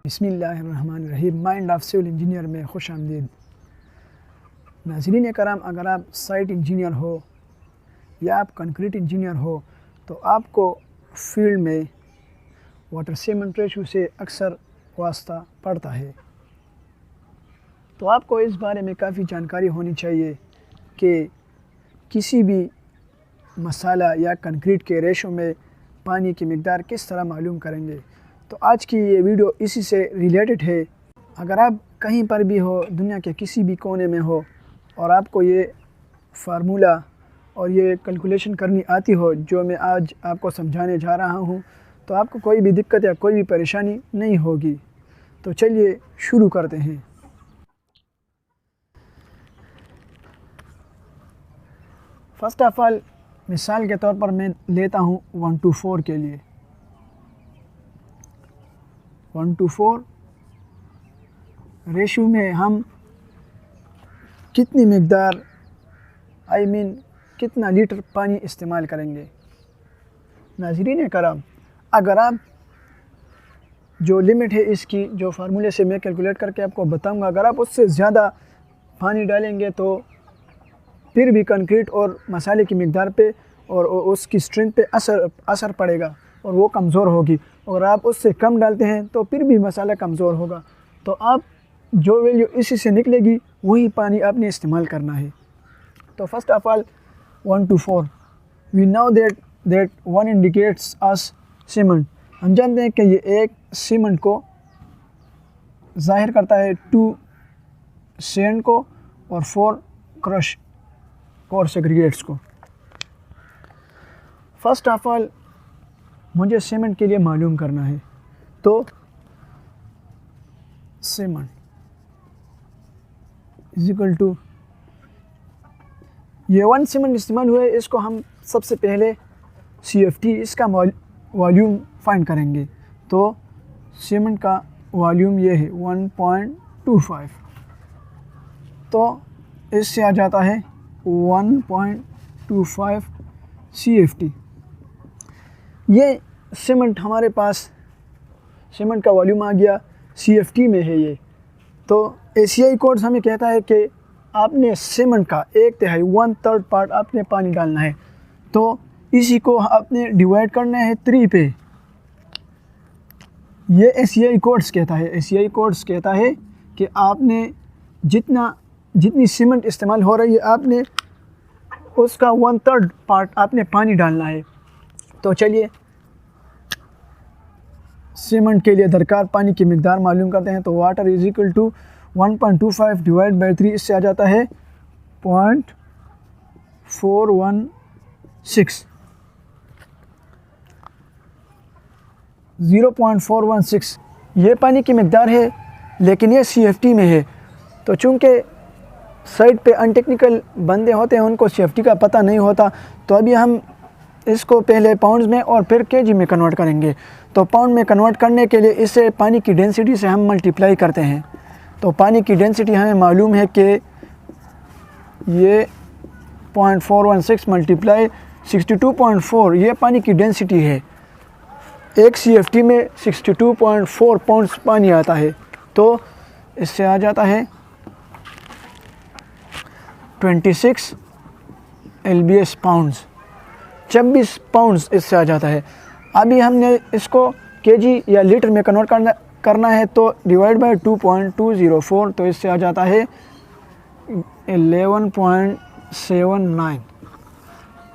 बिस्मिल्लाहिर्रहमानिर्रहीम। Mind of civil engineer में खुश आमदीद। नाज़रीन कराम, अगर आप साइट इंजीनियर हो या आप कंक्रीट इंजीनियर हो तो आपको फील्ड में वाटर सीमेंट रेशो से अक्सर वास्ता पड़ता है। तो आपको इस बारे में काफ़ी जानकारी होनी चाहिए कि किसी भी मसाला या कंक्रीट के रेशो में पानी की मिक़दार किस तरह मालूम करेंगे। तो आज की ये वीडियो इसी से रिलेटेड है। अगर आप कहीं पर भी हो, दुनिया के किसी भी कोने में हो और आपको ये फार्मूला और ये कैलकुलेशन करनी आती हो जो मैं आज आपको समझाने जा रहा हूँ, तो आपको कोई भी दिक्कत या कोई भी परेशानी नहीं होगी। तो चलिए शुरू करते हैं। फ़र्स्ट ऑफ़ ऑल, मिसाल के तौर पर मैं लेता हूँ 1:4 के लिए। 1:4 रेशो में हम कितनी मिक़दार कितना लीटर पानी इस्तेमाल करेंगे। नाज़रीन कराम, अगर आप जो लिमिट है इसकी, जो फार्मूले से मैं कैलकुलेट करके आपको बताऊंगा, अगर आप उससे ज़्यादा पानी डालेंगे तो फिर भी कंक्रीट और मसाले की मिक़दार पे और उसकी स्ट्रेंथ पे असर पड़ेगा और वो कमज़ोर होगी। और आप उससे कम डालते हैं तो फिर भी मसाला कमज़ोर होगा। तो आप जो वैल्यू इसी से निकलेगी वही पानी आपने इस्तेमाल करना है। तो first of all 1:4 we know that 1 indicates us cement. हम जानते हैं कि ये एक सीमेंट को ज़ाहिर करता है, 2 सैंड को और 4 क्रश और सेग्रीगेट्स को। फर्स्ट ऑफ़ ऑल मुझे सीमेंट के लिए मालूम करना है, तो सीमेंट इज इक्वल टू ये 1 सीमेंट इस्तेमाल हुआ है, इसको हम सबसे पहले CFT इसका वॉल्यूम फाइंड करेंगे। तो सीमेंट का वॉल्यूम ये है 1.25, तो इससे आ जाता है 1.25 CFT। ये सीमेंट हमारे पास, सीमेंट का वॉल्यूम आ गया, CFT में है ये। तो ACI कोड्स हमें कहता है कि आपने सीमेंट का 1/3 1/3 पार्ट आपने पानी डालना है। तो इसी को आपने डिवाइड करना है 3 पे। ये ACI कोड्स कहता है। ACI कोड्स कहता है कि आपने जितनी सीमेंट इस्तेमाल हो रही है आपने उसका 1/3 पार्ट आपने पानी डालना है। तो चलिए सीमेंट के लिए दरकार पानी की मिक़दार मालूम करते हैं। तो water is equal to 1.25 divide by 3, इससे आ जाता है 0.416 ये पानी की मिक़दार है, लेकिन ये CFT में है। तो चूँकि साइड पे अनटेक्निकल बंदे होते हैं, उनको CFT का पता नहीं होता, तो अभी हम इसको पहले पाउंड्स में और फिर केजी में कन्वर्ट करेंगे। तो पाउंड में कन्वर्ट करने के लिए इसे पानी की डेंसिटी से हम मल्टीप्लाई करते हैं। तो पानी की डेंसिटी हमें मालूम है कि ये 0.416 मल्टीप्लाई 62.4 ये पानी की डेंसिटी है। एक CFT में 62.4 पाउंड्स पानी आता है। तो इससे आ जाता है 26 LBS पाउंड्स, 26 पाउंड्स इससे आ जाता है। अभी हमने इसको केजी या लीटर में कन्वर्ट करना है, तो डिवाइड बाय 2.204, तो इससे आ जाता है 11.79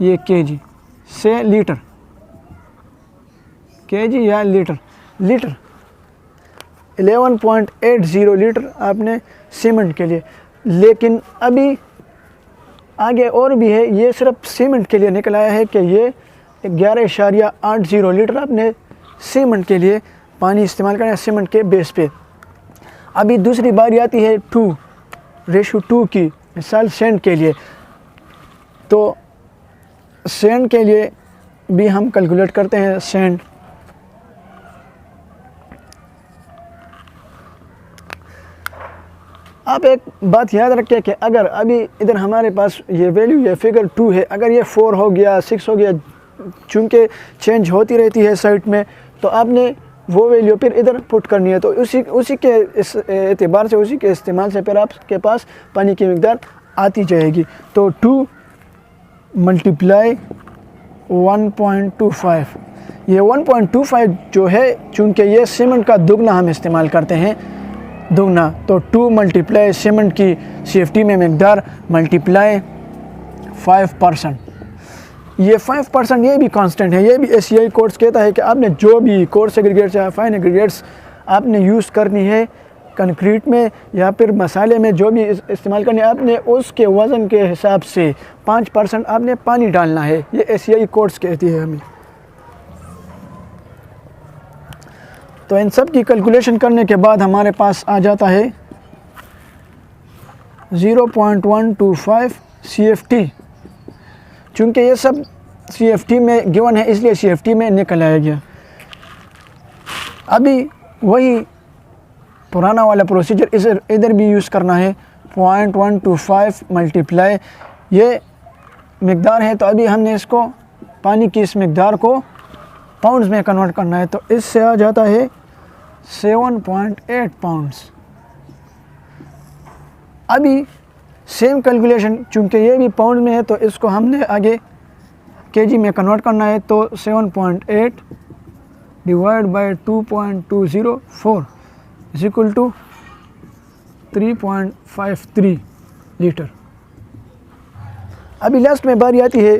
ये केजी से लीटर, केजी या लीटर 11.80 लीटर आपने सीमेंट के लिए। लेकिन अभी आगे और भी है, ये सिर्फ सीमेंट के लिए निकल आया है कि ये 11.80 लीटर आपने सीमेंट के लिए पानी इस्तेमाल करना है सीमेंट के बेस पे। अभी दूसरी बारी आती है 2:2 की, मिसाल सैंड के लिए। तो सैंड के लिए भी हम कैलकुलेट करते हैं। सैंड आप एक बात याद रखें कि अगर अभी इधर हमारे पास ये वैल्यू या फिगर 2 है, अगर ये 4 हो गया, 6 हो गया, चूँकि चेंज होती रहती है साइट में, तो आपने वो वैल्यू फिर इधर पुट करनी है। तो उसी के इस एतबार से, उसी के इस्तेमाल से फिर आपके पास पानी की मकदार आती जाएगी। तो 2 × 1.25, ये 1.25 जो है, चूँकि ये सीमेंट का दुगना हम इस्तेमाल करते हैं, दुगना, तो 2 × सीमेंट की CFT में मकदार मल्टीप्लाई 5%। ये 5% ये भी कांस्टेंट है। ये भी ACI कोर्स कहता है कि आपने जो भी कोर्स एग्रीगेट्स या फाइन एग्रीगेट्स आपने यूज़ करनी है कंक्रीट में या फिर मसाले में, जो भी इस्तेमाल करनी है, आपने उसके वज़न के हिसाब से 5% आपने पानी डालना है। ये ACI कोर्स कहती है हमें। तो इन सब की कैलकुलेशन करने के बाद हमारे पास आ जाता है 0.125 CFT। चूँकि ये सब CFT में गिवन है, इसलिए CFT में निकल आया गया। अभी वही पुराना वाला प्रोसीजर इधर भी यूज़ करना है। 0.125 मल्टीप्लाई ये मकदार है, तो अभी हमने इसको पानी की इस मकदार को पाउंड्स में कन्वर्ट करना है। तो इससे आ जाता है 7.8 पाउंड्स। अभी सेम कैलकुलेशन, चूँकि ये भी पाउंड में है, तो इसको हमने आगे केजी में कन्वर्ट करना है। तो 7.8 divide by 2.204 is equal to 3.53 litre. अभी लास्ट में बारी आती है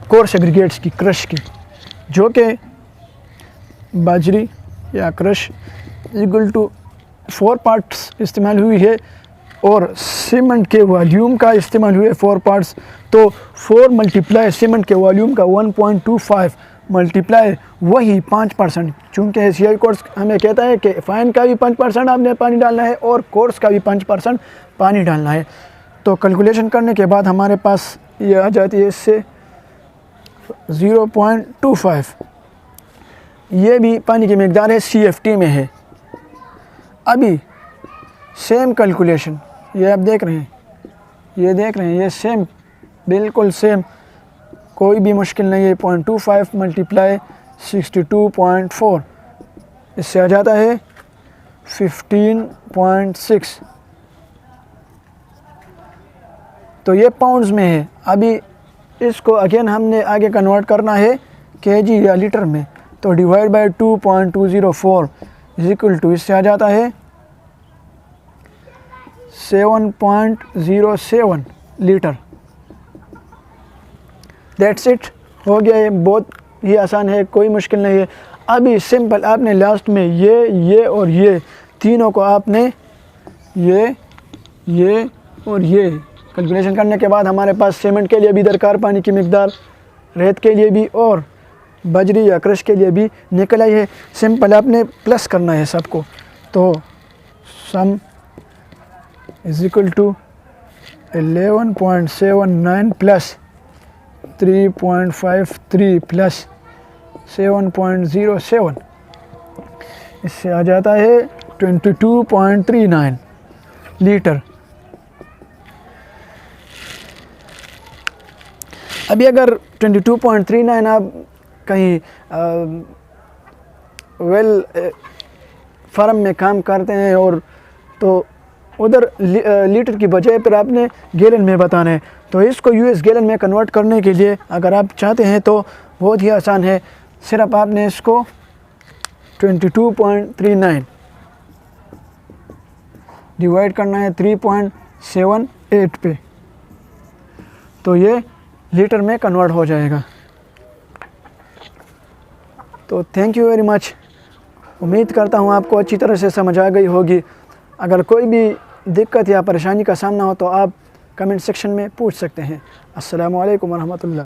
कोर्स एग्रीगेट्स की, क्रश की, जो कि बाजरी या क्रश इक्वल टू 4 पार्ट्स इस्तेमाल हुई है और सीमेंट के वॉल्यूम का इस्तेमाल हुए 4 पार्ट्स। तो 4 मल्टीप्लाई सीमेंट के वॉल्यूम का 1.25 मल्टीप्लाई वही 5%। चूँकि ACI कोर्स हमें कहता है कि फाइन का भी 5% आपने पानी डालना है और कोर्स का भी 5% पानी डालना है। तो कैलकुलेशन करने के बाद हमारे पास ये आ जाती है इससे 0.25। ये भी पानी की मकदार है, CFT में है। अभी सेम कैलकुलेशन, ये आप देख रहे हैं, ये सेम, बिल्कुल सेम, कोई भी मुश्किल नहीं है। 0.25 मल्टीप्लाई 62.4, इससे आ जाता है 15.6। तो ये पाउंड्स में है। अभी इसको अगेन हमने आगे कन्वर्ट करना है केजी या लीटर में। तो divide by 2.204 is equal to, इससे आ जाता है 7.07 लीटर। दैट्स इट, हो गया। ये बहुत ही आसान है, कोई मुश्किल नहीं है। अभी सिंपल आपने लास्ट में ये और ये तीनों को आपने ये और ये कैलकुलेशन करने के बाद हमारे पास सीमेंट के लिए भी दरकार पानी की मकदार, रेत के लिए भी और बजरी या क्रश के लिए भी निकल आई है। सिंपल आपने प्लस करना है सबको। तो sum is equal to 11.79 plus 3.53 plus 7.07, इससे आ जाता है 22.39 लीटर। अभी अगर 22.39 आप कहीं वेल फार्म में काम करते हैं और तो उधर लीटर की बजाय पर आपने गैलन में बताना है। तो इसको US गैलन में कन्वर्ट करने के लिए अगर आप चाहते हैं तो बहुत ही आसान है। सिर्फ आपने इसको 22.39 डिवाइड करना है 3.78 पे, तो ये लीटर में कन्वर्ट हो जाएगा। तो थैंक यू वेरी मच। उम्मीद करता हूँ आपको अच्छी तरह से समझ आ गई होगी। अगर कोई भी दिक्कत या परेशानी का सामना हो तो आप कमेंट सेक्शन में पूछ सकते हैं। अस्सलामु अलैकुम वरहमतुल्लाह।